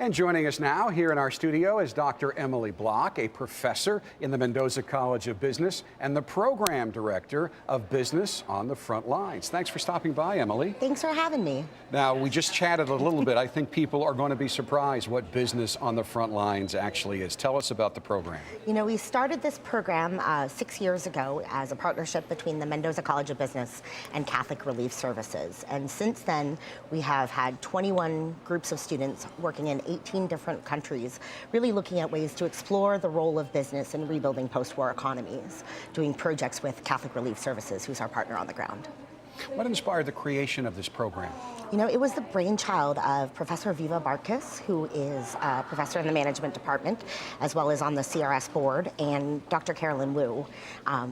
And joining us now here in our studio is Dr. Emily Block, a professor in the Mendoza College of Business and the program director of Business on the Frontlines. Thanks for stopping by, Emily. Thanks for having me. Now, we just chatted a little bit. I think people are going to be surprised what Business on the Frontlines actually is. Tell us about the program. You know, we started this program 6 years ago as a partnership between the Mendoza College of Business and Catholic Relief Services. And since then, we have had 21 groups of students working in 18 different countries, really looking at ways to explore the role of business in rebuilding post-war economies, doing projects with Catholic Relief Services, who's our partner on the ground. What inspired the creation of this program? You know, it was the brainchild of Professor Viva Barkis, who is a professor in the management department, as well as on the CRS board, and Dr. Carolyn Wu,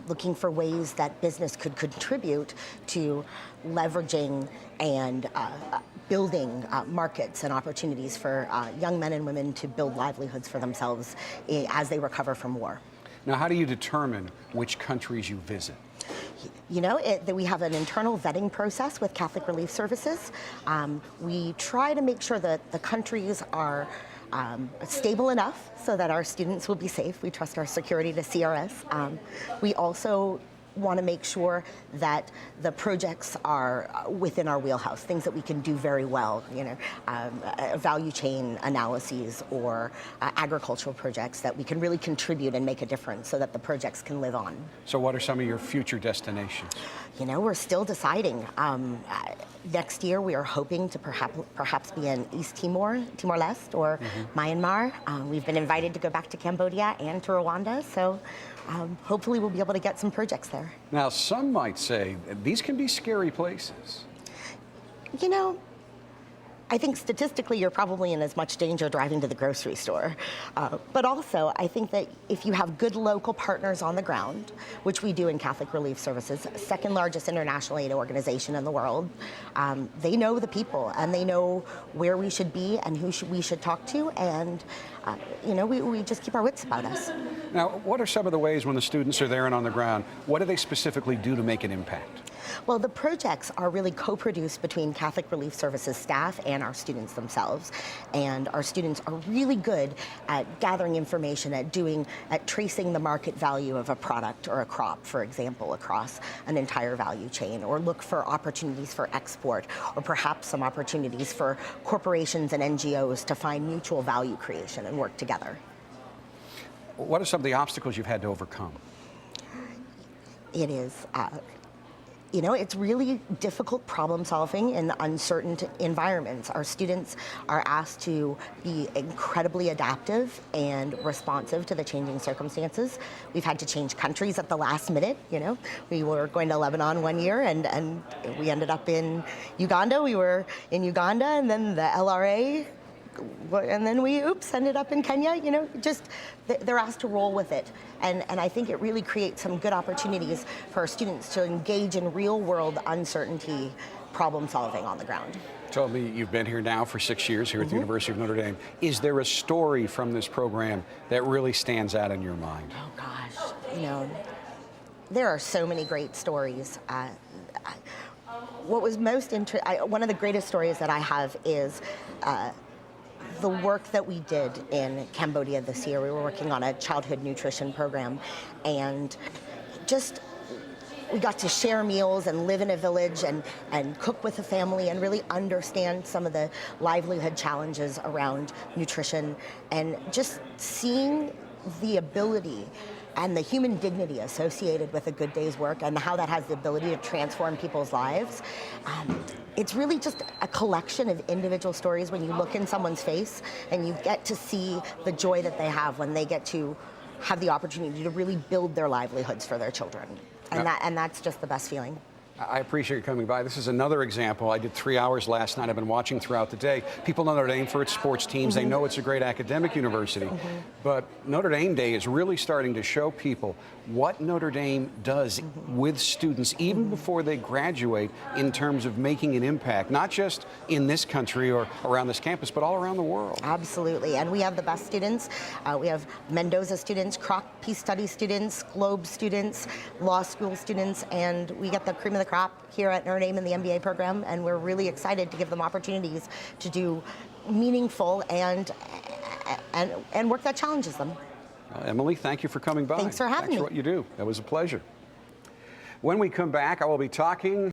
looking for ways that business could contribute to leveraging and building markets and opportunities for young men and women to build livelihoods for themselves as they recover from war. Now, how do you determine which countries you visit? You know, we have an internal vetting process with Catholic Relief Services. We try to make sure that the countries are stable enough so that our students will be safe. We trust our security to CRS. We also want to make sure that the projects are within our wheelhouse, things that we can do very well, you know, value chain analyses or agricultural projects that we can really contribute and make a difference so that the projects can live on. So what are some of your future destinations? You know, we're still deciding. Next year, we are hoping to perhaps be in East Timor, Timor-Leste, or Myanmar. We've been invited to go back to Cambodia and to Rwanda, so hopefully we'll be able to get some projects there. Now, some might say these can be scary places. You know, I think statistically you're probably in as much danger driving to the grocery store. But also, I think that if you have good local partners on the ground, which we do in Catholic Relief Services, second largest international aid organization in the world, they know the people and they know where we should be and who we should talk to, and you know, we just keep our wits about us. Now, what are some of the ways when the students are there and on the ground, what do they specifically do to make an impact? Well, the projects are really co-produced between Catholic Relief Services staff and our students themselves. And our students are really good at gathering information, at tracing the market value of a product or a crop, for example, across an entire value chain, or look for opportunities for export, or perhaps some opportunities for corporations and NGOs to find mutual value creation and work together. What are some of the obstacles you've had to overcome? It is you know, it's really difficult problem solving in uncertain environments. Our students are asked to be incredibly adaptive and responsive to the changing circumstances. We've had to change countries at the last minute, you know. We were going to Lebanon one year and we ended up in Uganda. We were in Uganda and then the LRA, and then we, ended up in Kenya. You know, just they're asked to roll with it. And I think it really creates some good opportunities for our students to engage in real world uncertainty problem solving on the ground. Told me you've been here now for 6 years here at the University of Notre Dame. Is there a story from this program that really stands out in your mind? Oh gosh, you know, there are so many great stories. What was most one of the greatest stories that I have is the work that we did in Cambodia this year. We were working on a childhood nutrition program, and we got to share meals and live in a village and cook with a family and really understand some of the livelihood challenges around nutrition, and just seeing the ability and the human dignity associated with a good day's work and how that has the ability to transform people's lives. It's really just a collection of individual stories when you look in someone's face and you get to see the joy that they have when they get to have the opportunity to really build their livelihoods for their children. And that's just the best feeling. I appreciate you coming by. This is another example. I did 3 hours last night. I've been watching throughout the day. People know Notre Dame for its sports teams. They know it's a great academic university. But Notre Dame Day is really starting to show people what Notre Dame does with students even before they graduate in terms of making an impact, not just in this country or around this campus, but all around the world. Absolutely. And we have the best students. We have Mendoza students, Kroc Peace Studies students, Globe students, law school students, and we get the cream of the crop here at Notre Dame in the MBA program, and we're really excited to give them opportunities to do meaningful and work that challenges them. Emily, thank you for coming by. Thanks for having me. Thanks for what you do. That was a pleasure. When we come back, I will be talking